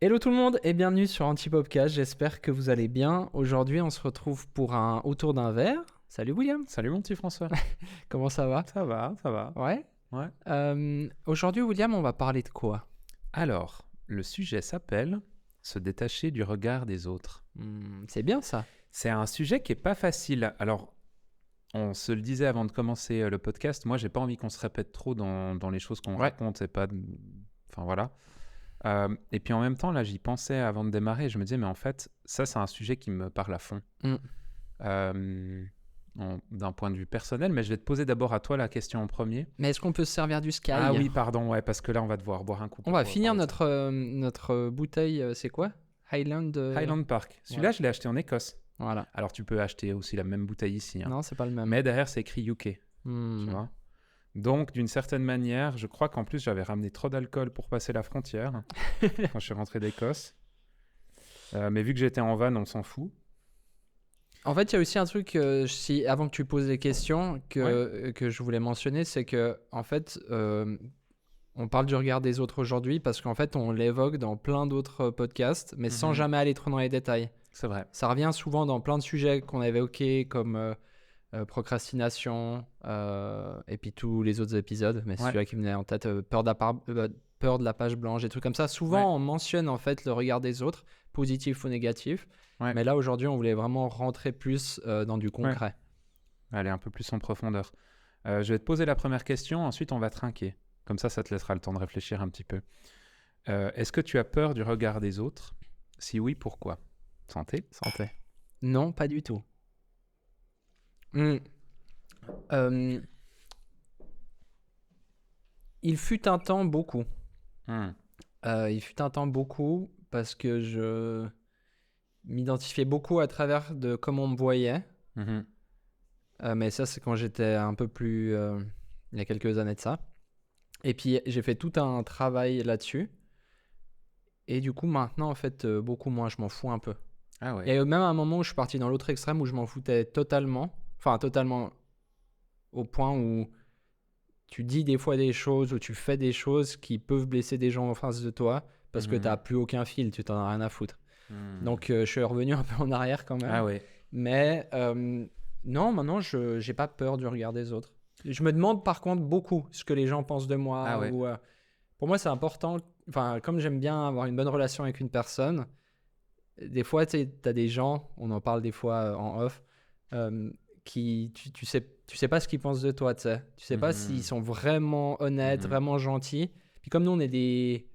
Hello tout le monde et bienvenue sur Antipopcast, j'espère que vous allez bien. Aujourd'hui on se retrouve pour autour d'un verre. Salut William, Salut mon petit François. comment ça va? Ça va, ça va. Ouais. Ouais. Aujourd'hui William, on va parler de quoi? Alors, le sujet s'appelle se détacher du regard des autres. C'est bien ça. C'est un sujet qui est pas facile. Alors, on se le disait avant de commencer le podcast, moi j'ai pas envie qu'on se répète trop dans les choses qu'on raconte et pas... Enfin voilà. Et puis en même temps, là j'y pensais avant de démarrer et je me disais, mais en fait, ça c'est un sujet qui me parle à fond. D'un point de vue personnel, mais je vais te poser d'abord à toi la question en premier. Mais est-ce qu'on peut se servir du Sky? Ah oui, pardon, ouais, parce que là on va devoir boire un coup. On va finir notre bouteille, c'est quoi? Highland Park. Celui-là, Voilà. je l'ai acheté en Écosse. Voilà. Alors, tu peux acheter aussi la même bouteille ici. Hein. Non, c'est pas le même. Mais derrière, c'est écrit UK. Tu vois. Donc, d'une certaine manière, je crois qu'en plus, j'avais ramené trop d'alcool pour passer la frontière quand je suis rentré d'Écosse. Mais vu que j'étais en van, on s'en fout. En fait, il y a aussi un truc, avant que tu poses les questions, que je voulais mentionner, c'est que, en fait, on parle du regard des autres aujourd'hui parce qu'en fait, on l'évoque dans plein d'autres podcasts, mais sans jamais aller trop dans les détails. C'est vrai. Ça revient souvent dans plein de sujets qu'on avait évoqués, comme procrastination, et puis tous les autres épisodes, mais c'est celui-là qui me venait en tête, peur de la page blanche, des trucs comme ça. Souvent, on mentionne en fait le regard des autres, positif ou négatif. Ouais. Mais là, aujourd'hui, on voulait vraiment rentrer plus dans du concret. Aller un peu plus en profondeur. Je vais te poser la première question, ensuite on va trinquer. Comme ça te laissera le temps de réfléchir un petit peu. Est-ce que tu as peur du regard des autres? Si oui, pourquoi? Santé. Santé. Non, pas du tout. Il fut un temps beaucoup. Il fut un temps beaucoup parce que je m'identifiais beaucoup à travers de comment on me voyait. Mais ça, c'est quand j'étais un peu plus... il y a quelques années de ça. Et puis, j'ai fait tout un travail là-dessus. Et du coup, maintenant, en fait, beaucoup moins. Je m'en fous un peu. Ah ouais. Il y a eu même un moment où je suis parti dans l'autre extrême où je m'en foutais totalement. Enfin, totalement au point où tu dis des fois des choses ou tu fais des choses qui peuvent blesser des gens en face de toi parce que tu n'as plus aucun fil, tu t'en as rien à foutre. Donc, je suis revenu un peu en arrière quand même. Ah ouais. Mais non, maintenant, je n'ai pas peur du regard des autres. Je me demande par contre beaucoup ce que les gens pensent de moi. Ah ouais. Pour moi, c'est important. Enfin, comme j'aime bien avoir une bonne relation avec une personne, des fois, tu as des gens, on en parle des fois en off, qui, tu sais pas ce qu'ils pensent de toi, tu sais. Tu sais pas s'ils sont vraiment honnêtes, vraiment gentils. Puis comme nous, on est des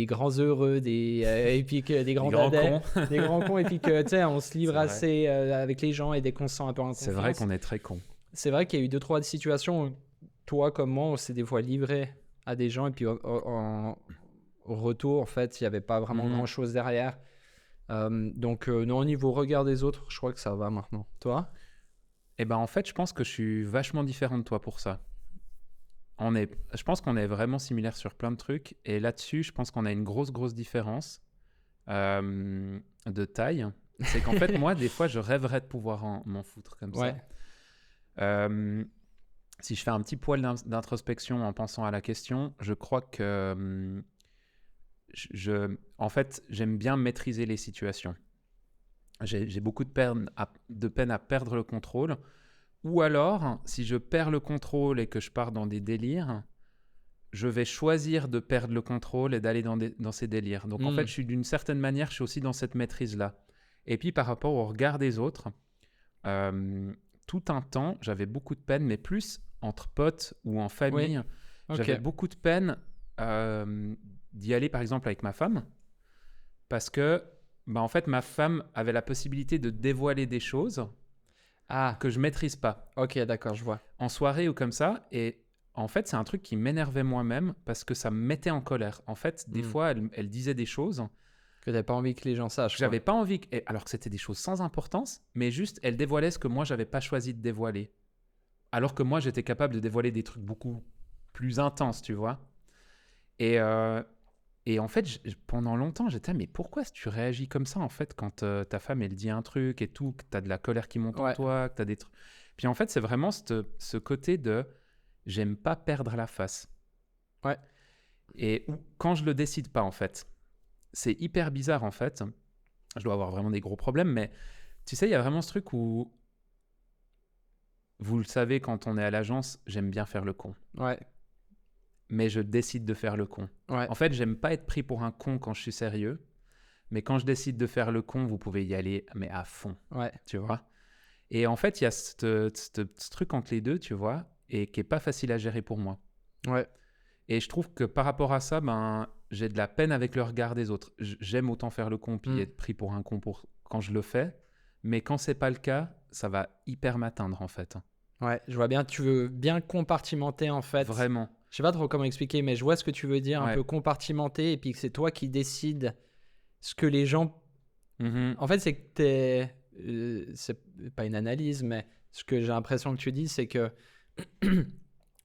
grands heureux, et puis que des grands dadais, des grands cons, et puis que, tu sais, on se livre assez avec les gens et dès qu'on se sent un peu en confiance. C'est vrai qu'on est très cons. C'est vrai qu'il y a eu 2-3 situations où toi comme moi, on s'est des fois livré à des gens et puis au retour, en fait, il n'y avait pas vraiment grand-chose derrière. Donc, non, au niveau regard des autres, je crois que ça va maintenant. Toi? Eh ben, en fait, je pense que je suis vachement différent de toi pour ça. Je pense qu'on est vraiment similaires sur plein de trucs. Et là-dessus, je pense qu'on a une grosse différence de taille. C'est qu'en fait, moi, des fois, je rêverais de pouvoir m'en foutre comme ça. Si je fais un petit poil d'introspection en pensant à la question, je crois que en fait, j'aime bien maîtriser les situations. J'ai beaucoup de peine à perdre le contrôle. Ou alors, si je perds le contrôle et que je pars dans des délires, je vais choisir de perdre le contrôle et d'aller dans ces délires. Donc en fait, d'une certaine manière, je suis aussi dans cette maîtrise-là. Et puis par rapport au regard des autres, tout un temps, j'avais beaucoup de peine, mais plus entre potes ou en famille. J'avais beaucoup de peine d'y aller, par exemple, avec ma femme, parce que, en fait, ma femme avait la possibilité de dévoiler des choses que je maîtrise pas. Ok, d'accord, je vois. En soirée ou comme ça, et en fait, c'est un truc qui m'énervait moi-même parce que ça me mettait en colère. En fait, des fois, elle disait des choses que t'avais pas envie que les gens sachent. J'avais pas envie, alors que c'était des choses sans importance, mais juste, elle dévoilait ce que moi, j'avais pas choisi de dévoiler. Alors que moi, j'étais capable de dévoiler des trucs beaucoup plus intenses, tu vois. Et en fait, pendant longtemps, j'étais, mais pourquoi tu réagis comme ça, en fait, quand ta femme, elle dit un truc et tout, que tu as de la colère qui monte en toi, que tu as des trucs... Puis en fait, c'est vraiment ce côté de j'aime pas perdre la face. Ouais. Et quand je le décide pas, en fait. c'est hyper bizarre en fait. Je dois avoir vraiment des gros problèmes, mais tu sais, il y a vraiment ce truc où, vous le savez, quand on est à l'agence, j'aime bien faire le con. Ouais, Mais je décide de faire le con. ouais, En fait, j'aime pas être pris pour un con quand je suis sérieux, mais quand je décide de faire le con, vous pouvez y aller, mais à fond, ouais, tu vois. Et en fait, il y a ce truc entre les deux, tu vois, et qui est pas facile à gérer pour moi. ouais. Et je trouve que par rapport à ça, ben, j'ai de la peine avec le regard des autres. J'aime autant faire le con puis Mm. être pris pour un con quand je le fais, mais quand c'est pas le cas, ça va hyper m'atteindre en fait. Ouais, je vois bien. Tu veux bien compartimenter en fait. Vraiment. Je sais pas trop comment expliquer, mais je vois ce que tu veux dire. Un Ouais. peu compartimenter et puis que c'est toi qui décides ce que les gens. Mhm. En fait, c'est que c'est pas une analyse, mais ce que j'ai l'impression que tu dis, c'est que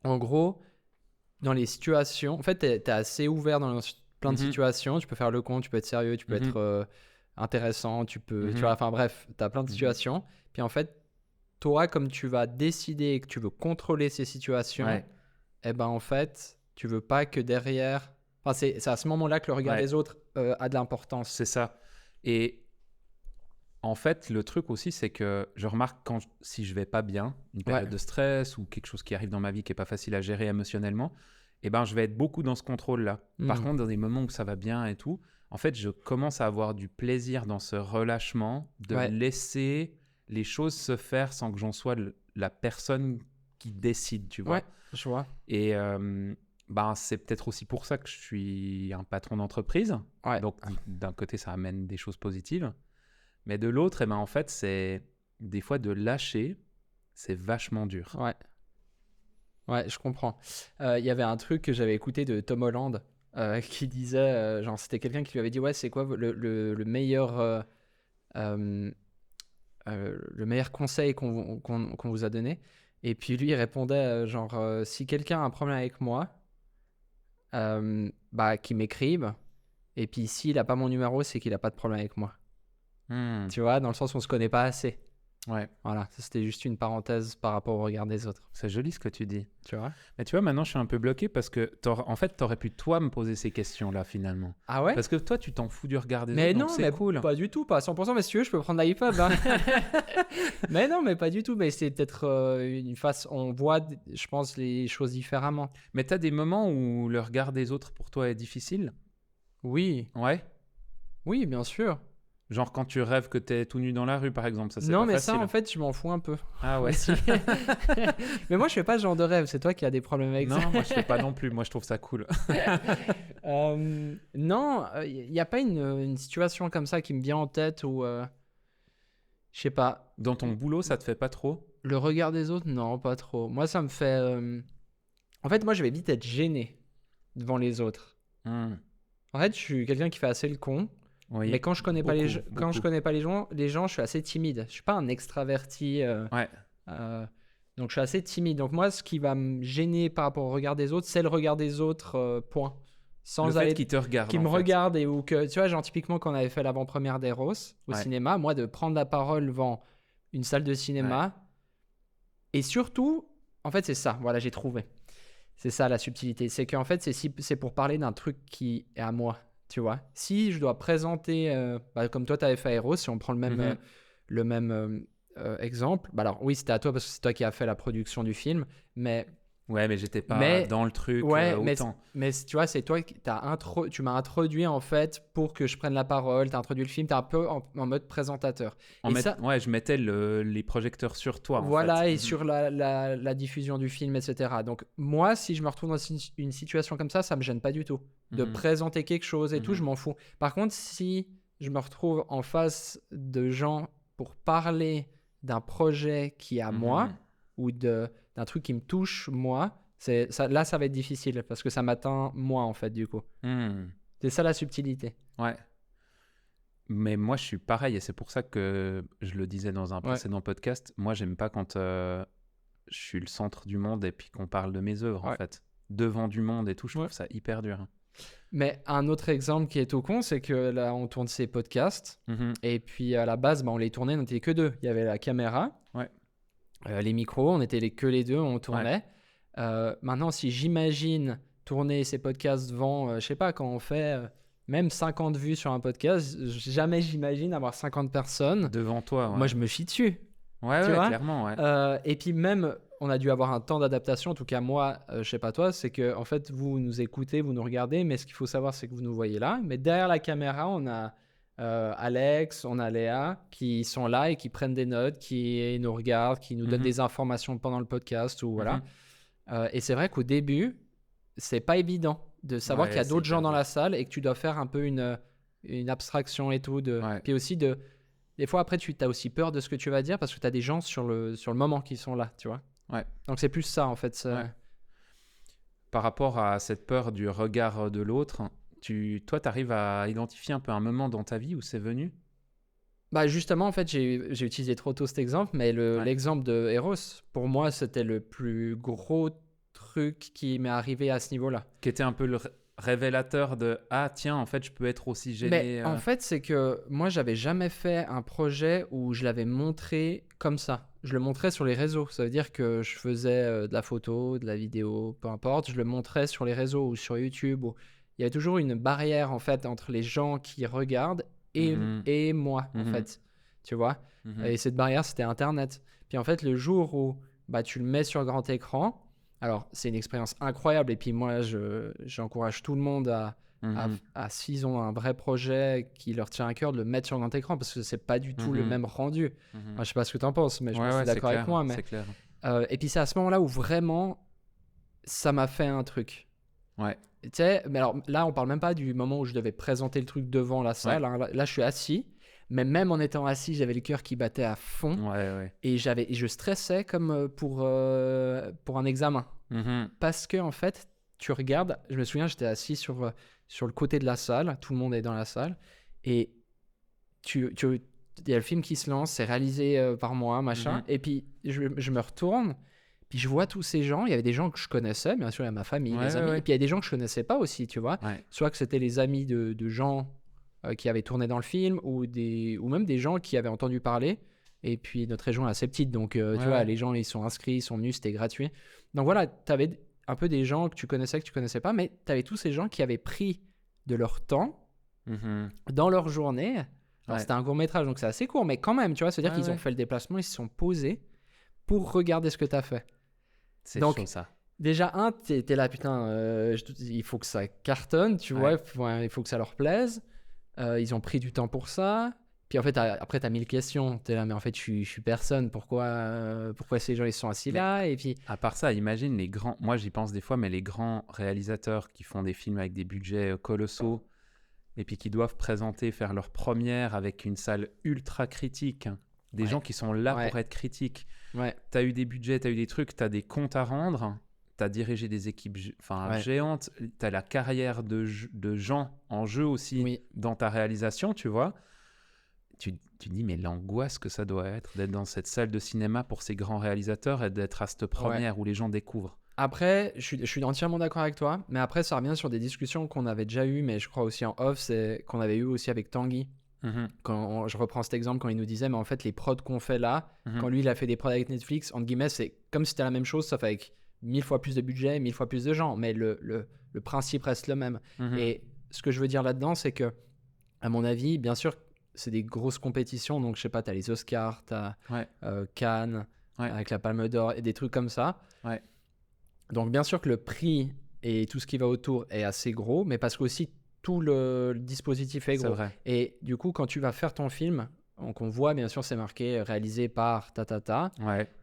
en gros, dans les situations, en fait, t'es assez ouvert dans plein de Mhm. situations. Tu peux faire le con, tu peux être sérieux, tu peux Mhm. être intéressant, tu peux, tu Mhm. vois, enfin bref, t'as plein de Mhm. situations. Puis en fait, toi, comme tu vas décider et que tu veux contrôler ces situations, Ouais. eh ben en fait, tu veux pas que derrière. Enfin, c'est à ce moment-là que le regard Ouais. des autres a de l'importance. C'est ça. Et en fait, le truc aussi, c'est que je remarque si je vais pas bien, une Ouais. période de stress ou quelque chose qui arrive dans ma vie qui est pas facile à gérer émotionnellement, eh ben, je vais être beaucoup dans ce contrôle-là. Par Mm. contre, dans des moments où ça va bien et tout, en fait, je commence à avoir du plaisir dans ce relâchement, de Ouais. laisser les choses se faire sans que j'en sois la personne qui décide, tu vois. Ouais, je vois. Et ben, c'est peut-être aussi pour ça que je suis un patron d'entreprise. Ouais. Donc, d'un côté, ça amène des choses positives. Mais de l'autre, eh ben, en fait, c'est des fois de lâcher, c'est vachement dur. Ouais. Ouais, je comprends. Il y avait un truc que j'avais écouté de Tom Holland qui disait, genre, c'était quelqu'un qui lui avait dit, ouais, c'est quoi le meilleur, le meilleur conseil qu'on vous a donné? Et puis lui, il répondait, genre, si quelqu'un a un problème avec moi, bah, qu'il m'écrive. Et puis s'il a pas mon numéro, c'est qu'il a pas de problème avec moi. Hmm. Tu vois, dans le sens où on se connaît pas assez. Ouais, Voilà, ça c'était juste une parenthèse par rapport au regard des autres. c'est joli ce que tu dis. Tu vois? Mais tu vois, maintenant, je suis un peu bloqué parce que, en fait, t'aurais pu, toi, me poser ces questions-là, finalement. Ah ouais? Parce que toi, tu t'en fous du regard des Mais autres, non, donc c'est mais cool. pas du tout, pas à 100%. Mais si tu veux, je peux prendre l'iPod. Hein. Mais non, mais pas du tout. Mais c'est peut-être une face. On voit, je pense, les choses différemment. Mais t'as des moments où le regard des autres, pour toi, est difficile? Oui, Ouais. oui, bien sûr. Genre quand tu rêves que t'es tout nu dans la rue, par exemple, ça, c'est Non, pas mais facile. ça, en fait, je m'en fous un peu. Ah ouais. Aussi. Mais moi, je fais pas ce genre de rêve. C'est toi qui as des problèmes avec ça. Non, moi, je fais pas non plus. Moi, je trouve ça cool. Non, il n'y a pas une situation comme ça qui me vient en tête où, je sais pas, Dans ton boulot, ça te fait pas trop? le regard des autres, non, pas trop. Moi, ça me fait. En fait, moi, je vais vite être gêné devant les autres. Hmm. En fait, je suis quelqu'un qui fait assez le con, Oui. mais quand je connais pas les gens, quand je beaucoup. connais pas les gens, je suis assez timide. Je suis pas un extraverti. Ouais. Donc, je suis assez timide. Donc, moi, ce qui va me gêner par rapport au regard des autres, c'est le regard des autres, point. Sans Le fait aller qu'ils te regardent, qui en me fait. regarde et ou que tu vois genre typiquement quand on avait fait l'avant-première d'Eros au Ouais. cinéma, moi de prendre la parole devant une salle de cinéma et surtout en fait c'est ça, voilà, j'ai trouvé, c'est ça la subtilité, c'est qu'en fait c'est pour parler d'un truc qui est à moi, tu vois. Si je dois présenter comme toi t'avais fait Eros, si on prend le même exemple, bah alors oui c'était à toi parce que c'est toi qui as fait la production du film, mais Ouais, mais j'étais pas dans le truc ouais, autant. mais tu vois, c'est toi qui tu m'as introduit en fait pour que je prenne la parole, t'as introduit le film, t'es un peu en mode présentateur. Ouais, je mettais les projecteurs sur toi, en Voilà, fait. et sur la diffusion du film, etc. Donc moi, si je me retrouve dans une situation comme ça me gêne pas du tout. De Mhm. présenter quelque chose et tout, Mhm. je m'en fous. Par contre, si je me retrouve en face de gens pour parler d'un projet qui est à moi, ou d'un truc qui me touche moi, là ça va être difficile parce que ça m'atteint moi en fait du coup. Mhm. C'est ça la subtilité. Ouais. Mais moi, je suis pareil et c'est pour ça que je le disais dans un précédent podcast. Moi, j'aime pas quand je suis le centre du monde et puis qu'on parle de mes œuvres, en fait. Devant du monde et tout, je trouve ça hyper dur. Mais un autre exemple qui est tout con, c'est que là, on tourne ces podcasts et puis à la base, on les tournait, on n'était que deux. Il y avait la caméra, les micros, on était que les deux, on tournait. Maintenant, si j'imagine tourner ces podcasts devant, je sais pas, quand on fait même 50 vues sur un podcast, jamais j'imagine avoir 50 personnes. Devant toi, ouais. Moi, je me chie dessus. Ouais, Tu ouais, vois clairement, ouais. Et puis même, on a dû avoir un temps d'adaptation, en tout cas moi, je sais pas toi, c'est que en fait vous nous écoutez, vous nous regardez, mais ce qu'il faut savoir c'est que vous nous voyez là, mais derrière la caméra on a Alex, on a Léa qui sont là et qui prennent des notes, qui nous regardent, qui nous donnent des informations pendant le podcast ou voilà. Et c'est vrai qu'au début, c'est pas évident de savoir Ouais, qu'il y a c'est d'autres gens hyper dans dur. la salle et que tu dois faire un peu une abstraction et tout. Ouais. Puis aussi des fois, après, tu as aussi peur de ce que tu vas dire parce que tu as des gens sur le moment qui sont là, tu vois. Ouais. Donc, c'est plus ça, en fait. Ouais. Par rapport à cette peur du regard de l'autre, toi, tu arrives à identifier un peu un moment dans ta vie où c'est venu? Bah, justement, en fait, j'ai utilisé trop tôt cet exemple, mais Ouais. l'exemple de Eros, pour moi, c'était le plus gros truc qui m'est arrivé à ce niveau-là. Qui était un peu le révélateur de « Ah, tiens, en fait, je peux être aussi gêné. Mais en fait, c'est que moi, j'avais jamais fait un projet où je l'avais montré comme ça. Je le montrais sur les réseaux. Ça veut dire que je faisais de la photo, de la vidéo, peu importe. Je le montrais sur les réseaux ou sur YouTube. Il y avait toujours une barrière, en fait, entre les gens qui regardent et moi, en fait. Tu vois? Et cette barrière, c'était Internet. Puis en fait, le jour où bah, tu le mets sur grand écran, alors c'est une expérience incroyable. Et puis moi, j'encourage tout le monde s'ils ont un vrai projet qui leur tient à cœur, de le mettre sur grand écran parce que c'est pas du tout le même rendu. Enfin, je sais pas ce que tu en penses, mais je pense que tu es d'accord avec moi. Mais, c'est clair. et puis c'est à ce moment-là où vraiment ça m'a fait un truc. Ouais. Tu sais, mais alors là, on parle même pas du moment où je devais présenter le truc devant la salle. Ouais. Hein. Là, je suis assis, mais même en étant assis, j'avais le cœur qui battait à fond Ouais. et je stressais comme pour un examen. Parce que en fait, tu regardes, je me souviens, j'étais assis sur le côté de la salle, tout le monde est dans la salle, et il y a le film qui se lance, c'est réalisé par moi, machin, et puis je me retourne, puis je vois tous ces gens, il y avait des gens que je connaissais, bien sûr, il y a ma famille, Ouais, mes amis, ouais. et puis il y a des gens que je connaissais pas aussi, tu vois, Ouais. soit que c'était les amis de gens qui avaient tourné dans le film, ou même des gens qui avaient entendu parler, et puis notre région est assez petite, donc tu vois, les gens ils sont inscrits, ils sont venus, c'était gratuit. Donc voilà, tu avais un peu des gens que tu connaissais pas, mais tu avais tous ces gens qui avaient pris de leur temps dans leur journée. Alors c'était un court métrage, donc c'est assez court, mais quand même, tu vois, c'est-à-dire qu'ils ont fait le déplacement, ils se sont posés pour regarder ce que tu as fait. C'est donc, chaud, ça. Déjà, t'es là, putain, il faut que ça cartonne, tu vois, il faut que ça leur plaise. Ils ont pris du temps pour ça. Puis en fait, après, t'as 1000 questions. T'es là, mais en fait, je suis personne. Pourquoi ces gens ils sont assis là? Et puis, à part ça, imagine les grands. Moi, j'y pense des fois, mais les grands réalisateurs qui font des films avec des budgets colossaux et puis qui doivent faire leur première avec une salle ultra critique. Des gens qui sont là pour être critiques. T'as eu des budgets, t'as eu des trucs, t'as des comptes à rendre. T'as dirigé des équipes géantes. T'as la carrière de gens en jeu aussi dans ta réalisation, tu vois. Tu dis, mais l'angoisse que ça doit être d'être dans cette salle de cinéma pour ces grands réalisateurs et d'être à cette première où les gens découvrent. Après, je suis entièrement d'accord avec toi, mais après, ça revient sur des discussions qu'on avait déjà eues, mais je crois aussi en off, c'est qu'on avait eu aussi avec Tanguy. Quand je reprends cet exemple, quand il nous disait, mais en fait, les prods qu'on fait là, quand lui, il a fait des prods avec Netflix, entre guillemets, c'est comme si c'était la même chose, sauf avec 1000 fois plus de budget, 1000 fois plus de gens, mais le principe reste le même. Et ce que je veux dire là-dedans, c'est que, à mon avis, bien sûr, c'est des grosses compétitions, donc je sais pas, t'as les Oscars, t'as Cannes, avec la Palme d'Or et des trucs comme ça. Donc bien sûr que le prix et tout ce qui va autour est assez gros, mais parce qu'aussi tout le dispositif est gros. Vrai. Et du coup, quand tu vas faire ton film, donc on voit bien sûr c'est marqué réalisé par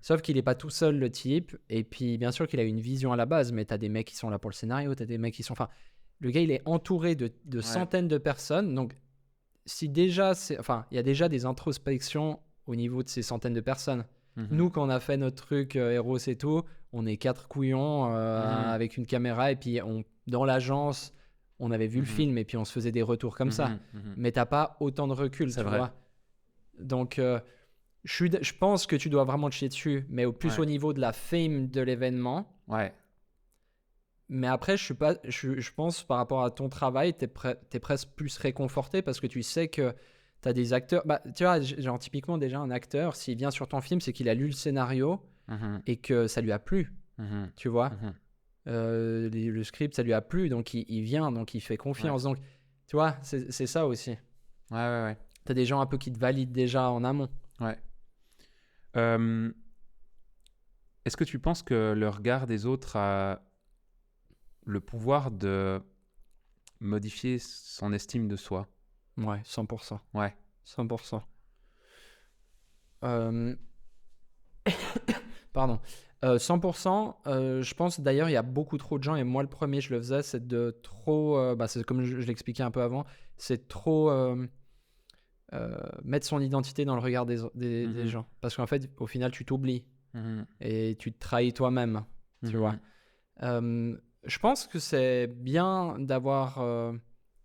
sauf qu'il n'est pas tout seul le type, et puis bien sûr qu'il a une vision à la base, mais t'as des mecs qui sont là pour le scénario, t'as des mecs qui sont... Enfin, le gars il est entouré de centaines de personnes, donc si déjà, il y a déjà des introspections au niveau de ces centaines de personnes. Nous, quand on a fait notre truc Eros et tout, on est 4 couillons avec une caméra, et puis dans l'agence, on avait vu le film, et puis on se faisait des retours comme ça. Mais t'as pas autant de recul, tu vois. Donc, je pense que tu dois vraiment te chier dessus, mais plus au niveau de la fame de l'événement. Mais après, je pense par rapport à ton travail, t'es presque plus réconforté parce que tu sais que t'as des acteurs. Bah, tu vois, genre typiquement déjà un acteur, s'il vient sur ton film, c'est qu'il a lu le scénario et que ça lui a plu. Tu vois, le script, ça lui a plu, donc il vient, donc il fait confiance. Donc Tu vois, c'est ça aussi. Ouais. Tu as des gens un peu qui te valident déjà en amont. Ouais. Est-ce que tu penses que le regard des autres a le pouvoir de modifier son estime de soi? Ouais, 100%. Ouais. 100%. Euh, Pardon. 100%, je pense d'ailleurs, il y a beaucoup trop de gens, et moi le premier, je le faisais, c'est de trop. C'est comme je l'expliquais un peu avant, c'est trop mettre son identité dans le regard des gens. Parce qu'en fait, au final, tu t'oublies et tu te trahis toi-même. Tu vois. Je pense que c'est bien d'avoir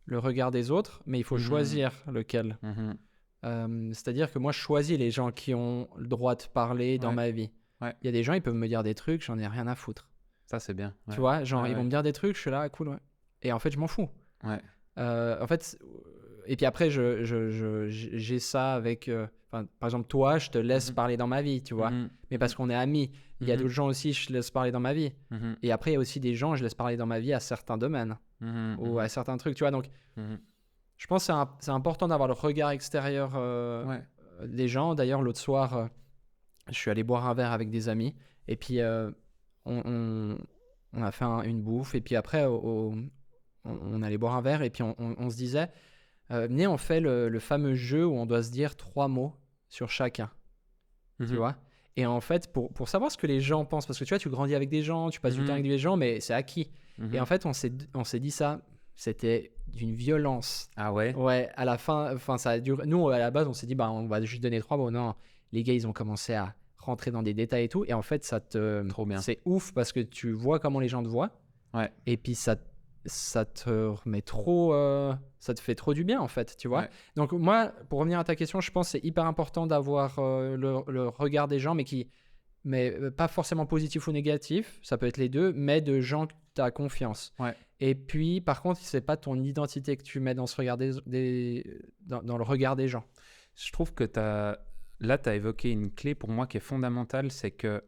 le regard des autres, mais il faut choisir lequel. C'est-à-dire que moi, je choisis les gens qui ont le droit de parler dans ma vie. Ouais. Il y a des gens, ils peuvent me dire des trucs, j'en ai rien à foutre. Ça, c'est bien. Tu vois, genre, ils vont me dire des trucs, je suis là, cool, ouais. Et en fait, je m'en fous. Ouais. En fait, et puis après, j'ai ça avec. Par exemple, toi, je te laisse parler dans ma vie, tu vois. Mais parce qu'on est amis. Il y a d'autres gens aussi, je laisse parler dans ma vie. Et après, il y a aussi des gens, je laisse parler dans ma vie à certains domaines ou à certains trucs, tu vois. Donc, je pense que c'est important d'avoir le regard extérieur des gens. D'ailleurs, l'autre soir, je suis allé boire un verre avec des amis. Et puis, on a fait une bouffe. Et puis après, on allait boire un verre. Et puis, on se disait, venez, on fait le fameux jeu où on doit se dire 3 mots sur chacun. Tu vois. Et en fait, pour savoir ce que les gens pensent, parce que tu vois, tu grandis avec des gens, tu passes du temps avec des gens, mais c'est acquis. Et en fait, on s'est dit ça. C'était d'une violence. Ah ouais? Ouais, à la fin, ça a duré. Nous, à la base, on s'est dit, on va juste donner 3 mots. Non, les gars, ils ont commencé à rentrer dans des détails et tout. Et en fait, Trop bien. c'est ouf parce que tu vois comment les gens te voient. Ouais. Et puis, ça te remet trop. Ça te fait trop du bien, en fait, tu vois. Ouais. Donc, moi, pour revenir à ta question, je pense que c'est hyper important d'avoir le regard des gens, mais pas forcément positif ou négatif, ça peut être les deux, mais de gens que tu as confiance. Ouais. Et puis, par contre, c'est pas ton identité que tu mets dans ce regard dans le regard des gens. Je trouve que tu as évoqué une clé pour moi qui est fondamentale, c'est que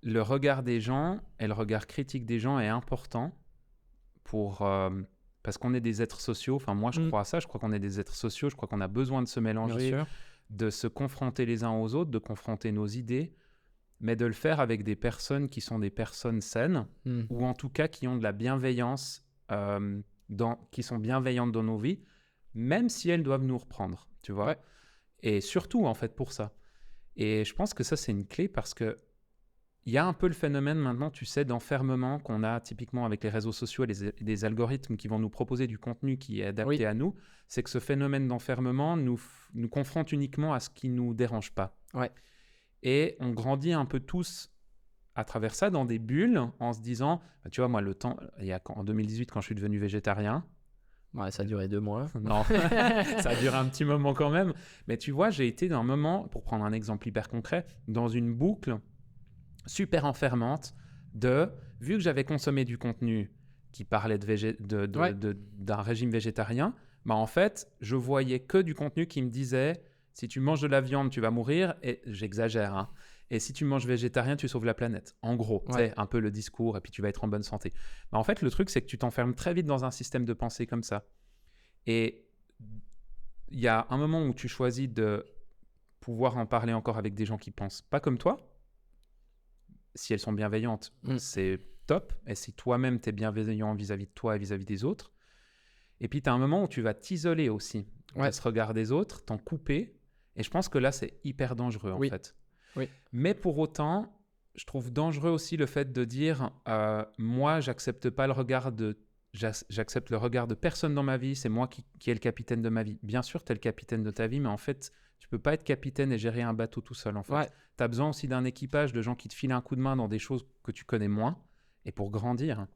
le regard des gens et le regard critique des gens est important parce qu'on est des êtres sociaux. Enfin, moi, je crois à ça. Je crois qu'on est des êtres sociaux. Je crois qu'on a besoin de se mélanger, de se confronter les uns aux autres, de confronter nos idées, mais de le faire avec des personnes qui sont des personnes saines ou en tout cas qui ont de la bienveillance, qui sont bienveillantes dans nos vies, même si elles doivent nous reprendre, tu vois. Ouais. Et surtout, en fait, pour ça. Et je pense que ça, c'est une clé parce que il y a un peu le phénomène maintenant, tu sais, d'enfermement qu'on a typiquement avec les réseaux sociaux et des algorithmes qui vont nous proposer du contenu qui est adapté à nous. C'est que ce phénomène d'enfermement nous confronte uniquement à ce qui ne nous dérange pas. Ouais. Et on grandit un peu tous à travers ça dans des bulles en se disant, tu vois, moi, le temps, en 2018, quand je suis devenu végétarien. Ouais, ça a duré 2 mois. Non, ça a duré un petit moment quand même. Mais tu vois, j'ai été d'un moment, pour prendre un exemple hyper concret, dans une boucle super enfermante vu que j'avais consommé du contenu qui parlait d'un régime végétarien, en fait, je voyais que du contenu qui me disait si tu manges de la viande, tu vas mourir, et j'exagère, hein. Et si tu manges végétarien, tu sauves la planète. En gros, c'est un peu le discours, et puis tu vas être en bonne santé. Mais en fait, le truc, c'est que tu t'enfermes très vite dans un système de pensée comme ça. Et il y a un moment où tu choisis de pouvoir en parler encore avec des gens qui pensent pas comme toi. Si elles sont bienveillantes, c'est top. Et si toi-même, tu es bienveillant vis-à-vis de toi et vis-à-vis des autres. Et puis, tu as un moment où tu vas t'isoler aussi de ce regard des autres, t'en couper. Et je pense que là, c'est hyper dangereux, en fait. Oui. Mais pour autant, je trouve dangereux aussi le fait de dire moi, j'accepte pas le regard j'accepte le regard de personne dans ma vie, c'est moi qui est le capitaine de ma vie. Bien sûr, tu es le capitaine de ta vie, mais en fait, tu peux pas être capitaine et gérer un bateau tout seul, en fait. Tu as besoin aussi d'un équipage, de gens qui te filent un coup de main dans des choses que tu connais moins, et pour grandir.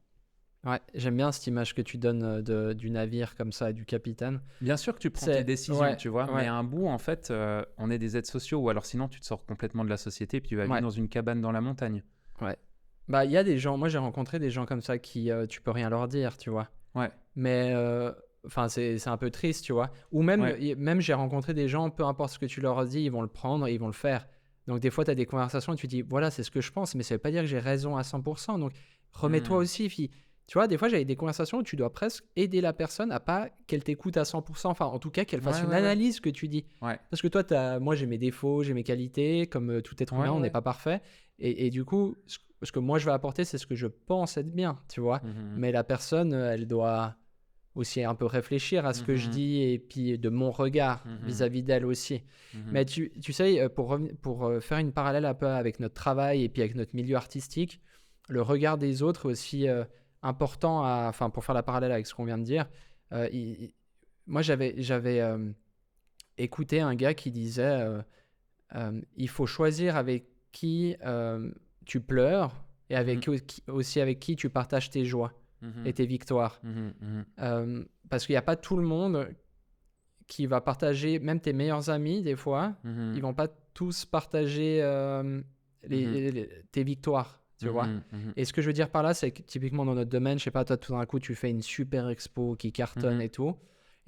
Ouais, j'aime bien cette image que tu donnes du navire comme ça, du capitaine. Bien sûr que tu prends tes décisions, tu vois, mais à un bout, en fait, on est des êtres sociaux, ou alors sinon, tu te sors complètement de la société, puis tu vas vivre dans une cabane dans la montagne. Ouais. Il y a des gens, moi j'ai rencontré des gens comme ça qui, tu peux rien leur dire, tu vois. Ouais. Mais, c'est un peu triste, tu vois. Ou même j'ai rencontré des gens, peu importe ce que tu leur dis, ils vont le prendre et ils vont le faire. Donc des fois, tu as des conversations et tu dis, voilà, c'est ce que je pense, mais ça veut pas dire que j'ai raison à 100%. Donc remets-toi aussi, tu vois, des fois, j'avais des conversations où tu dois presque aider la personne à pas qu'elle t'écoute à 100%, enfin, en tout cas, qu'elle fasse Ouais, une ouais, ouais. analyse que tu dis. Ouais. Parce que toi, moi, j'ai mes défauts, j'ai mes qualités, comme tout être humain, Ouais, on n'est ouais. pas parfait. Et du coup, ce que moi, je vais apporter, c'est ce que je pense être bien, tu vois. Mhm. Mais la personne, elle doit aussi un peu réfléchir à ce que je Mhm. dis et puis de mon regard Mhm. vis-à-vis d'elle aussi. Mhm. Mais tu sais, pour faire une parallèle un peu avec notre travail et puis avec notre milieu artistique, le regard des autres est aussi important, enfin, pour faire la parallèle avec ce qu'on vient de dire. Moi, j'avais écouté un gars qui disait il faut choisir avec qui tu pleures et aussi avec qui tu partages tes joies et Mhm. tes victoires. Mhm. Mhm. Parce qu'il n'y a pas tout le monde qui va partager, même tes meilleurs amis, des fois, Mhm. ils vont pas tous partager Mhm. tes victoires, tu vois. Mhm. Mhm. Et ce que je veux dire par là, c'est que typiquement dans notre domaine, je sais pas, toi, tout d'un coup, tu fais une super expo qui cartonne Mhm. et tout.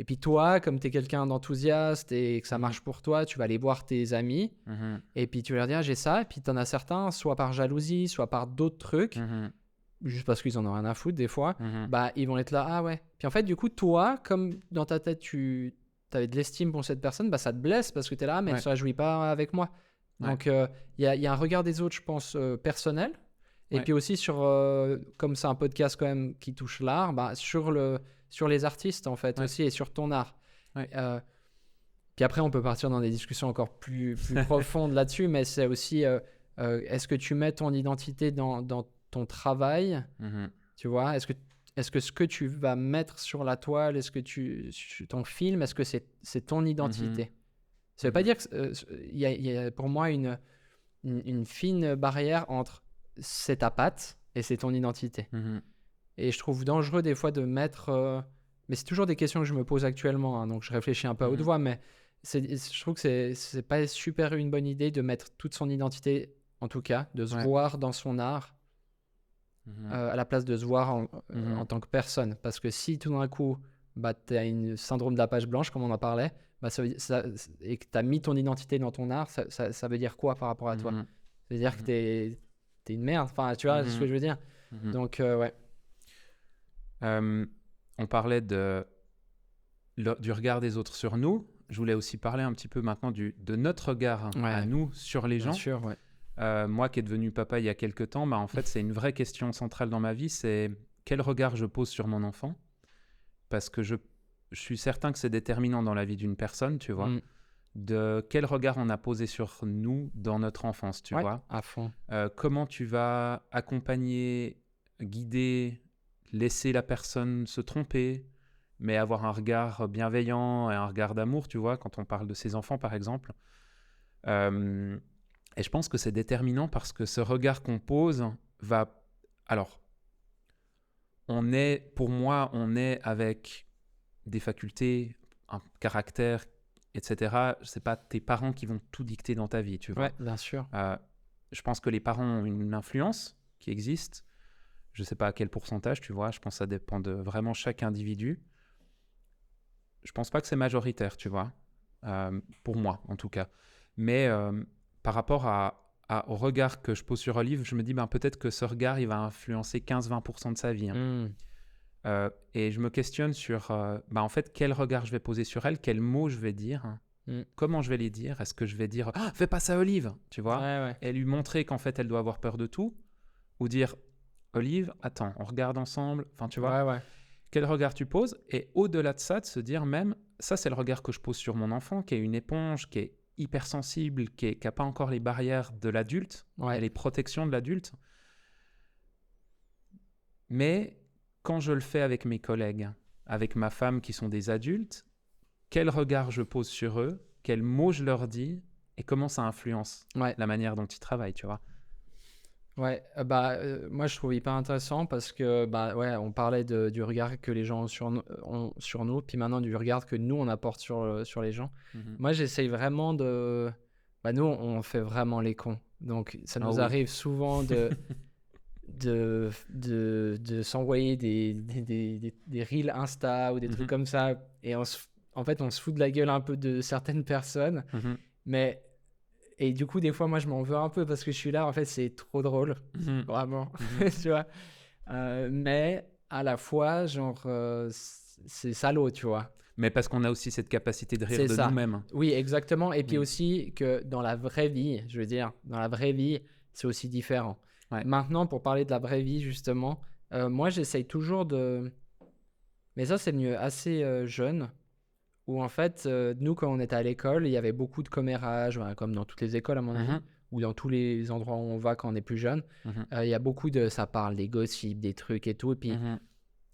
Et puis toi, comme tu es quelqu'un d'enthousiaste et que ça Mhm. marche pour toi, tu vas aller voir tes amis Mhm. et puis tu vas leur dire, ah, j'ai ça. Et puis tu en as certains, soit par jalousie, soit par d'autres trucs, Mhm. juste parce qu'ils en ont rien à foutre des fois, Mhm. bah ils vont être là, ah ouais. Puis en fait, du coup, toi, comme dans ta tête, tu avais de l'estime pour cette personne, bah ça te blesse parce que tu es là, ah, mais elle Ouais. ne se réjouit pas avec moi. Ouais. Donc, il y a un regard des autres, je pense, personnel. Et Ouais. puis aussi sur, comme c'est un podcast quand même qui touche l'art, bah, sur les artistes en fait Ouais. aussi et sur ton art. Ouais. Puis après, on peut partir dans des discussions encore plus profondes là-dessus, mais c'est aussi, est-ce que tu mets ton identité dans ton travail, Mhm. tu vois? Est-ce que ce que tu vas mettre sur la toile, est-ce que ton film, est-ce que c'est ton identité? Ça veut pas Mhm. dire que il y a pour moi une fine barrière entre c'est ta patte et c'est ton identité. Mhm. Et je trouve dangereux des fois de mettre. Mais c'est toujours des questions que je me pose actuellement, hein, donc je réfléchis un peu à haute Mhm. voix, mais je trouve que c'est pas super une bonne idée de mettre toute son identité, en tout cas, de se Ouais. voir dans son art Mhm. à la place de se voir Mhm. en tant que personne. Parce que si tout d'un coup, bah, tu as une syndrome de la page blanche, comme on en parlait, bah, et que tu as mis ton identité dans ton art, ça veut dire quoi par rapport à toi? Mhm. Ça veut dire que Mhm. t'es une merde, enfin, tu vois ce que Mhm. je veux dire? Mhm. Donc, ouais. On parlait du regard des autres sur nous. Je voulais aussi parler un petit peu maintenant de notre regard à Ouais, nous sur les bien gens. sûr, ouais. Moi qui est devenu papa il y a quelques temps, bah, en fait, c'est une vraie question centrale dans ma vie, c'est quel regard je pose sur mon enfant. Parce que je suis certain que c'est déterminant dans la vie d'une personne, tu vois. Mm. De quel regard on a posé sur nous dans notre enfance, tu Ouais, vois. à fond. Comment tu vas accompagner, guider, laisser la personne se tromper, mais avoir un regard bienveillant et un regard d'amour, tu vois, quand on parle de ses enfants, par exemple. Et je pense que c'est déterminant parce que ce regard qu'on pose va... Alors, pour moi, on est avec des facultés, un caractère, etc. C'est pas tes parents qui vont tout dicter dans ta vie, tu vois. Ouais, bien sûr. Je pense que les parents ont une influence qui existe. Je sais pas à quel pourcentage, tu vois. Je pense que ça dépend de vraiment chaque individu. Je pense pas que c'est majoritaire, tu vois. Pour moi, en tout cas. Mais par rapport au regard que je pose sur Olive, je me dis, ben, peut-être que ce regard, il va influencer 15-20% de sa vie. Hein. Mm. Et je me questionne sur, en fait, quel regard je vais poser sur elle, quels mots je vais dire, hein. Comment je vais les dire. Est-ce que je vais dire, fais pas ça, Olive, tu vois, Ouais. et lui montrer qu'en fait, elle doit avoir peur de tout, ou dire, Olive, attends, on regarde ensemble, enfin, tu vois, Ouais. quel regard tu poses, et au-delà de ça, de se dire même, ça, c'est le regard que je pose sur mon enfant, qui est une éponge, qui est hypersensible, qui n'a pas encore les barrières de l'adulte, Ouais. et les protections de l'adulte. Mais quand je le fais avec mes collègues, avec ma femme qui sont des adultes, quel regard je pose sur eux, quels mots je leur dis et comment ça influence Ouais. la manière dont ils travaillent, tu vois. Ouais, moi je trouve hyper intéressant parce que ouais, on parlait du regard que les gens ont sur nous, puis maintenant du regard que nous on apporte sur les gens. Moi j'essaye vraiment nous on fait vraiment les cons, donc ça nous arrive souvent de s'envoyer des reels Insta ou des trucs comme ça, et en fait on se fout de la gueule un peu de certaines personnes, mais et du coup, des fois, moi, je m'en veux un peu parce que je suis là. En fait, c'est trop drôle. Vraiment. Tu vois. Mais à la fois, genre, c'est salaud, tu vois. Mais parce qu'on a aussi cette capacité de rire C'est de ça. nous-mêmes. Oui, exactement. Et puis Oui. aussi que dans la vraie vie, je veux dire, dans la vraie vie, c'est aussi différent. Ouais. Maintenant, pour parler de la vraie vie, justement, moi, j'essaye toujours de... Mais ça, c'est venu assez jeune, où en fait, nous, quand on était à l'école, il y avait beaucoup de commérages, voilà, comme dans toutes les écoles, à mon avis, Mhm, ou dans tous les endroits où on va quand on est plus jeune. mhm, Il y a beaucoup de... Ça parle des gossips, des trucs et tout. Et puis, mhm,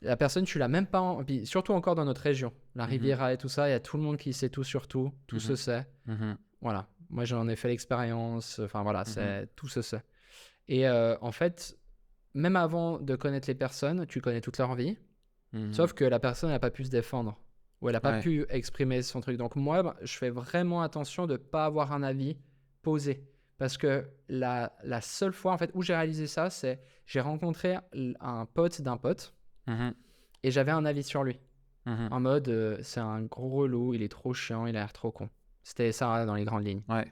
la personne, tu l'as même pas... Puis, surtout encore dans notre région, la mhm, Riviera et tout ça, il y a tout le monde qui sait tout sur tout, tout se mhm, sait. mhm, Voilà, moi j'en ai fait l'expérience, enfin voilà, mhm, c'est tout se sait. Et en fait, même avant de connaître les personnes, tu connais toute leur vie, mhm. sauf que la personne n'a pas pu se défendre, ou elle n'a pas Ouais. pu exprimer son truc. Donc moi, ben, je fais vraiment attention de ne pas avoir un avis posé. Parce que la seule fois en fait où j'ai réalisé ça, c'est j'ai rencontré un pote d'un pote, Mhm, et j'avais un avis sur lui. mhm. En mode, c'est un gros relou, il est trop chiant, il a l'air trop con. C'était ça dans les grandes lignes. Ouais.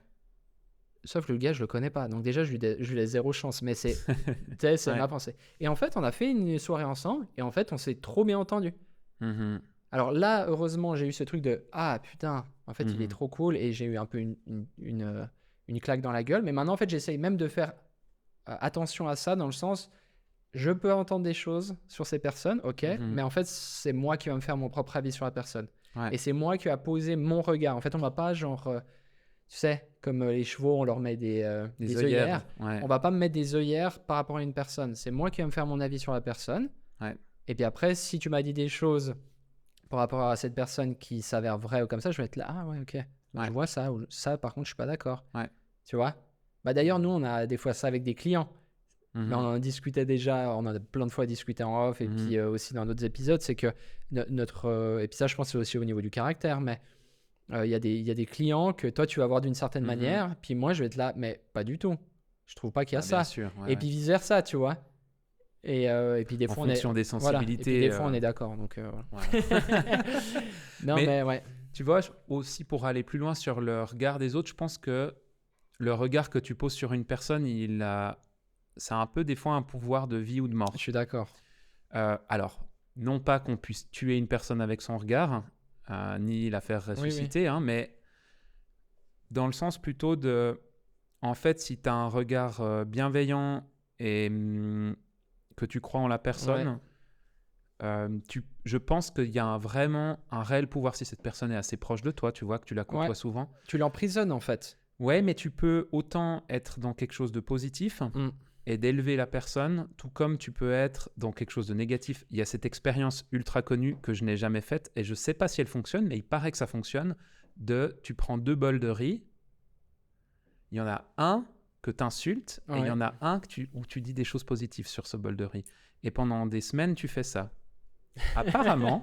Sauf que le gars, je le connais pas. Donc déjà, je lui laisse zéro chance. Mais c'est, tu sais, c'est Ouais. ma pensée. Et en fait, on a fait une soirée ensemble. Et en fait, on s'est trop bien entendu. Mhm, Alors là, heureusement, j'ai eu ce truc de ah putain, en fait, il est mhm. trop cool. Et j'ai eu un peu une claque dans la gueule. Mais maintenant, en fait, j'essaye même de faire attention à ça dans le sens, je peux entendre des choses sur ces personnes, ok. Mhm. Mais en fait, c'est moi qui va me faire mon propre avis sur la personne. Ouais. Et c'est moi qui va poser mon regard. En fait, on va pas genre. Tu sais, comme les chevaux, on leur met des œillères. Ouais. On va pas me mettre des œillères par rapport à une personne. C'est moi qui vais me faire mon avis sur la personne. Ouais. Et puis après, si tu m'as dit des choses par rapport à cette personne qui s'avère vraie ou comme ça, je vais être là, ah ouais, ok. Ouais. Je vois ça. Ou ça, par contre, je suis pas d'accord. Ouais. Tu vois. Bah d'ailleurs, nous, on a des fois ça avec des clients. Mais on Mhm, en discutait déjà, on en a plein de fois discuté en off et mhm, puis aussi dans d'autres épisodes, c'est que notre... et puis ça, je pense que c'est aussi au niveau du caractère, mais il y a des clients que toi, tu vas voir d'une certaine mhm. manière, puis moi, je vais être là, mais pas du tout. Je trouve pas qu'il y a Ah, bien ça. sûr. Ouais, Et ouais. puis vice-versa, tu vois. Et puis des En fois, on est... fonction des Voilà. Et puis sensibilités. des fois, on est d'accord. Donc, Voilà. non, Mais mais ouais. tu vois, aussi pour aller plus loin sur le regard des autres, je pense que le regard que tu poses sur une personne, ça a un peu des fois un pouvoir de vie ou de Je mort. suis d'accord. Alors, non pas qu'on puisse tuer une personne avec son regard, ni la faire Oui, oui. ressusciter, hein, mais dans le sens plutôt de, en fait, si tu as un regard bienveillant et que tu crois en la personne, je pense qu'il y a vraiment un réel pouvoir si cette personne est assez proche de toi, tu vois, que tu la côtoies Ouais. souvent. Tu l'emprisonnes, en fait. Ouais, mais tu peux autant être dans quelque chose de positif Mm. et d'élever la personne, tout comme tu peux être dans quelque chose de négatif. Il y a cette expérience ultra connue que je n'ai jamais faite et je ne sais pas si elle fonctionne, mais il paraît que ça fonctionne, tu prends 2 bols de riz, il y en a un que tu insultes et il y Ouais. en a un où tu dis des choses positives sur ce bol de riz. Et pendant des semaines, tu fais ça. Apparemment,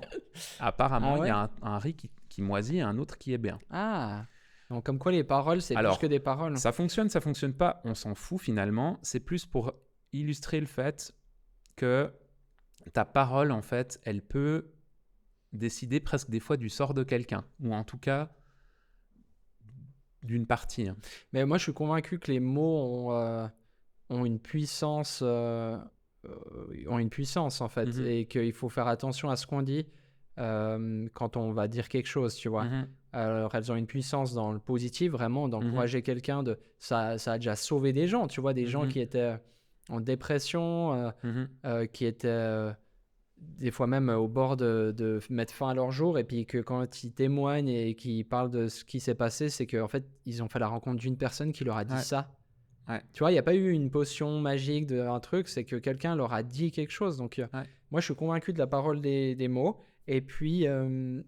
Ah il y ouais. a un riz qui moisit et un autre qui est bien. Ah. Donc, comme quoi, les paroles, c'est plus Alors, que des paroles. ça fonctionne pas, on s'en fout finalement. C'est plus pour illustrer le fait que ta parole, en fait, elle peut décider presque des fois du sort de quelqu'un, ou en tout cas d'une partie. Hein. Mais moi, je suis convaincu que les mots ont une puissance, en fait, Mhm, et qu'il faut faire attention à ce qu'on dit quand on va dire quelque chose, tu vois. mhm, Alors, elles ont une puissance dans le positif, vraiment, mhm, d'encourager quelqu'un. Ça a déjà sauvé des gens, tu vois, des gens mhm, qui étaient en dépression, mhm. qui étaient des fois même au bord de mettre fin à leur jour, et puis que quand ils témoignent et qu'ils parlent de ce qui s'est passé, c'est qu'en fait, ils ont fait la rencontre d'une personne qui leur a dit Ouais. ça. Ouais. Tu vois, il n'y a pas eu une potion magique un truc, c'est que quelqu'un leur a dit quelque chose. Donc, Ouais. moi, je suis convaincu de la parole des mots, et puis,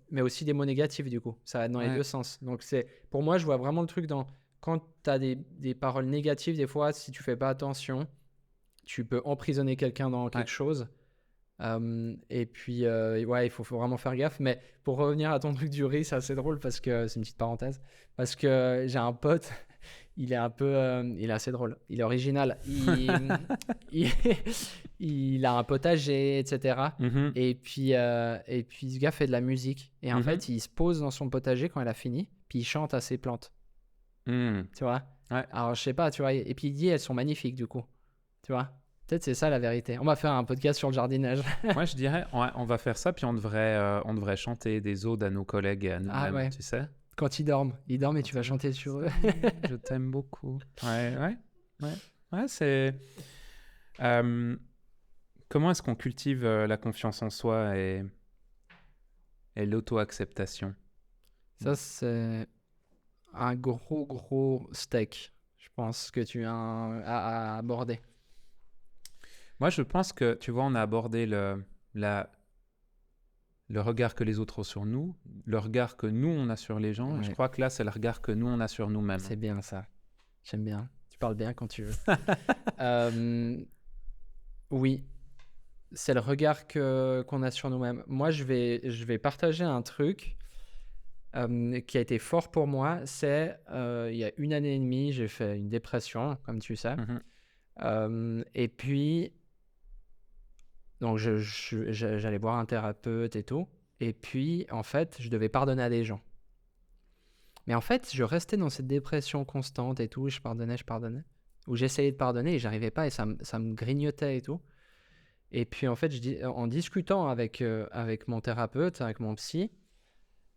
mais aussi des mots négatifs, du coup. Ça va dans les Ouais. deux sens. Donc, pour moi, je vois vraiment le truc dans quand tu as des paroles négatives, des fois, si tu fais pas attention, tu peux emprisonner quelqu'un dans quelque chose. Et puis, ouais, il faut vraiment faire gaffe. Mais pour revenir à ton truc du riz, c'est assez drôle parce que c'est une petite parenthèse. Parce que j'ai un pote, il est un peu, il est assez drôle. Il est original. Il, il a un potager, etc. Mhm, Et puis ce gars fait de la musique. Et en mhm. fait, il se pose dans son potager quand il a fini, puis il chante à ses plantes. Mhm. Tu vois? Ouais. Alors, je sais pas, tu vois. Et puis il dit, elles sont magnifiques, du coup. Tu vois? Peut-être c'est ça la vérité. On va faire un podcast sur le jardinage. Moi, je dirais, on va faire ça, puis on devrait chanter des odes à nos collègues et à nous-mêmes, Ouais. tu sais. Quand ils dorment et tu vas chanter sur eux. Je t'aime beaucoup. Ouais. Ouais, c'est... comment est-ce qu'on cultive la confiance en soi et l'auto-acceptation? Ça, c'est un gros steak, je pense, que tu as à aborder. Moi, je pense que, tu vois, on a abordé le regard que les autres ont sur nous, le regard que nous, on a sur les gens. Et je Ouais. crois que là, c'est le regard que nous, on a sur nous-mêmes. C'est bien ça. J'aime bien. Tu parles bien quand tu veux. Oui, c'est le regard qu'on a sur nous-mêmes. Moi, je vais partager un truc qui a été fort pour moi. C'est il y a 1 année et demie, j'ai fait une dépression, comme tu sais. Et puis, donc j'allais voir un thérapeute et tout. Et puis, en fait, je devais pardonner à des gens. Mais en fait, je restais dans cette dépression constante et tout. Je pardonnais. Où j'essayais de pardonner et j'arrivais pas et ça me grignotait et tout. Et puis, en fait, en discutant avec mon thérapeute, avec mon psy,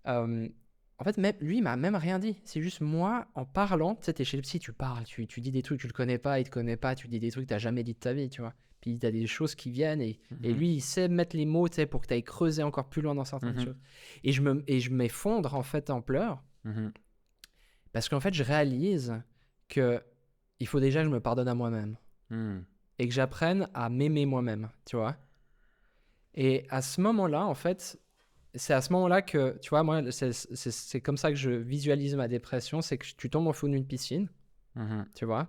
en fait, même, lui, il m'a même rien dit. C'est juste moi, en parlant, tu sais, t'es chez le psy, tu parles, tu dis des trucs, tu le connais pas, il te connaît pas, tu dis des trucs que t'as jamais dit de ta vie, tu vois. Puis t'as des choses qui viennent et lui, il sait mettre les mots, tu sais, pour que t'ailles creuser encore plus loin dans certaines choses. Et je m'effondre, en fait, en pleurs. Parce qu'en fait, je réalise que il faut déjà que je me pardonne à moi-même. Et que j'apprenne à m'aimer moi-même, tu vois. Et à ce moment-là, en fait, c'est à ce moment-là que, tu vois, moi, c'est comme ça que je visualise ma dépression, c'est que tu tombes au fond d'une piscine, tu vois.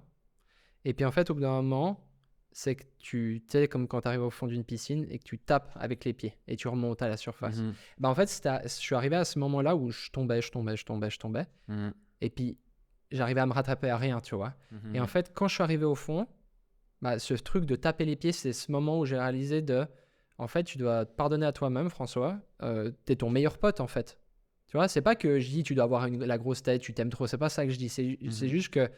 Et puis en fait, au bout d'un moment, c'est que tu sais, comme quand tu arrives au fond d'une piscine et que tu tapes avec les pieds et tu remontes à la surface. Ben, en fait, je suis arrivé à ce moment-là où je tombais. Et puis, j'arrivais à me rattraper à rien, tu vois. Et en fait, quand je suis arrivé au fond, bah, ce truc de taper les pieds, c'est ce moment où j'ai réalisé en fait, tu dois te pardonner à toi-même, François. T'es ton meilleur pote, en fait. Tu vois, c'est pas que je dis tu dois avoir la grosse tête, tu t'aimes trop. C'est pas ça que je dis. C'est juste que,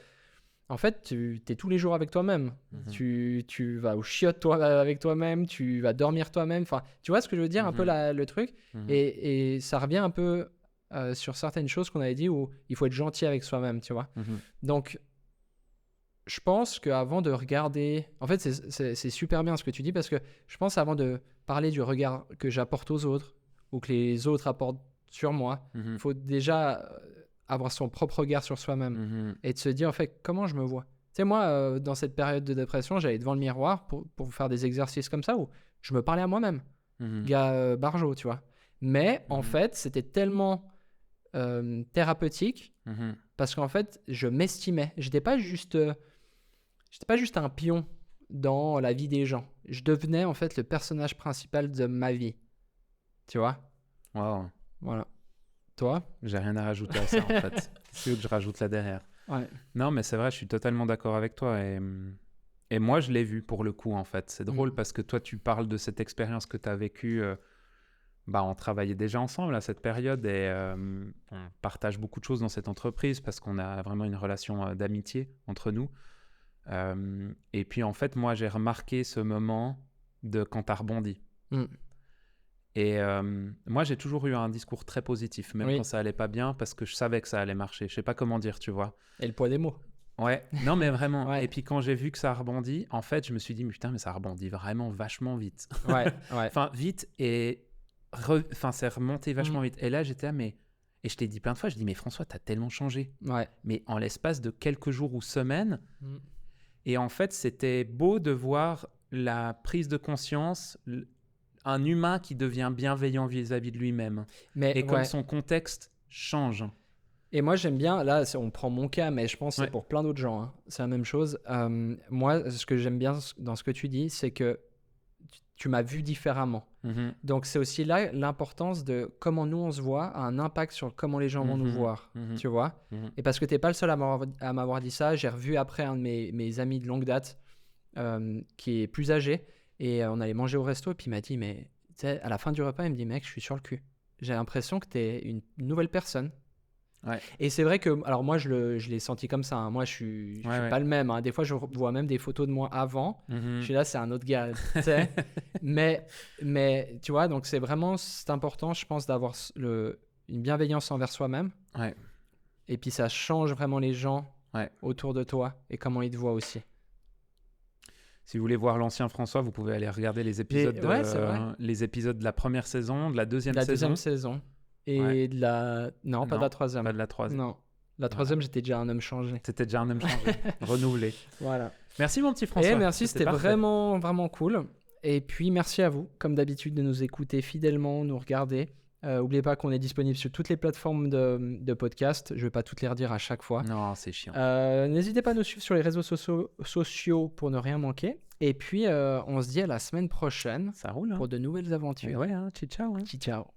en fait, tu es tous les jours avec toi-même. Tu vas au chiottes avec toi-même, tu vas dormir toi-même. Enfin, tu vois ce que je veux dire, un peu le truc. Et ça revient un peu sur certaines choses qu'on avait dit où il faut être gentil avec soi-même, tu vois. Donc, je pense qu'avant de regarder... En fait, c'est super bien ce que tu dis parce que je pense avant de parler du regard que j'apporte aux autres ou que les autres apportent sur moi, il faut déjà avoir son propre regard sur soi-même et de se dire, en fait, comment je me vois. Tu sais, moi, dans cette période de dépression, j'allais devant le miroir pour faire des exercices comme ça où je me parlais à moi-même. Gars Barjo, tu vois. Mais en fait, c'était tellement thérapeutique parce qu'en fait, je m'estimais. J'étais pas juste un pion dans la vie des gens. Je devenais en fait le personnage principal de ma vie. Tu vois? Wow. Voilà. Toi? J'ai rien à rajouter à ça, en fait. C'est que je rajoute là derrière. Ouais. Non, mais c'est vrai, je suis totalement d'accord avec toi. Et moi, je l'ai vu pour le coup, en fait. C'est drôle parce que toi, tu parles de cette expérience que tu as vécue. On travaillait déjà ensemble à cette période et on partage beaucoup de choses dans cette entreprise parce qu'on a vraiment une relation d'amitié entre nous. Et puis, en fait, moi, j'ai remarqué ce moment de quand tu as rebondi. Et moi, j'ai toujours eu un discours très positif, même quand ça allait pas bien, parce que je savais que ça allait marcher. Je sais pas comment dire, tu vois. Et le poids des mots. Ouais, non, mais vraiment. Et puis, quand j'ai vu que ça rebondit, en fait, je me suis dit, mais putain, mais ça rebondit vraiment vachement vite. Enfin, vite et... c'est remonté vachement vite. Et là, j'étais là, mais... Et je t'ai dit plein de fois, je dis, mais François, t'as tellement changé. Mais en l'espace de quelques jours ou semaines... Et en fait, c'était beau de voir la prise de conscience, un humain qui devient bienveillant vis-à-vis de lui-même. Et comme son contexte change. Et moi, j'aime bien, là, on prend mon cas, mais je pense que c'est pour plein d'autres gens. Hein. C'est la même chose. Moi, ce que j'aime bien dans ce que tu dis, c'est que tu m'as vu différemment. Donc, c'est aussi là l'importance de comment nous, on se voit, a un impact sur comment les gens vont nous voir, tu vois. Et parce que tu n'es pas le seul à m'avoir dit ça, j'ai revu après un de mes amis de longue date qui est plus âgé et on allait manger au resto et puis il m'a dit, mais tu sais, à la fin du repas, il me dit, mec, je suis sur le cul. J'ai l'impression que tu es une nouvelle personne. Ouais. Et c'est vrai que, alors moi, je l'ai senti comme ça. Hein. Moi, je suis pas le même. Hein. Des fois, je vois même des photos de moi avant. Je suis là, c'est un autre gars. Tu sais. mais tu vois, donc c'est important, je pense, d'avoir une bienveillance envers soi-même. Ouais. Et puis, ça change vraiment les gens autour de toi et comment ils te voient aussi. Si vous voulez voir l'ancien François, vous pouvez aller regarder les épisodes, les épisodes de la première saison, de la deuxième saison. La deuxième saison. Et de la... Non, pas de la troisième. Pas de la troisième. Non. La troisième, j'étais déjà un homme changé. C'était déjà un homme changé, renouvelé. Voilà. Merci mon petit François. Et merci, c'était vraiment, vraiment cool. Et puis, merci à vous, comme d'habitude, de nous écouter fidèlement, nous regarder. N'oubliez pas qu'on est disponible sur toutes les plateformes de podcast. Je ne vais pas toutes les redire à chaque fois. Non, c'est chiant. N'hésitez pas à nous suivre sur les réseaux sociaux pour ne rien manquer. Et puis, on se dit à la semaine prochaine. Ça roule. Pour de nouvelles aventures. Ouais, ciao. Ciao.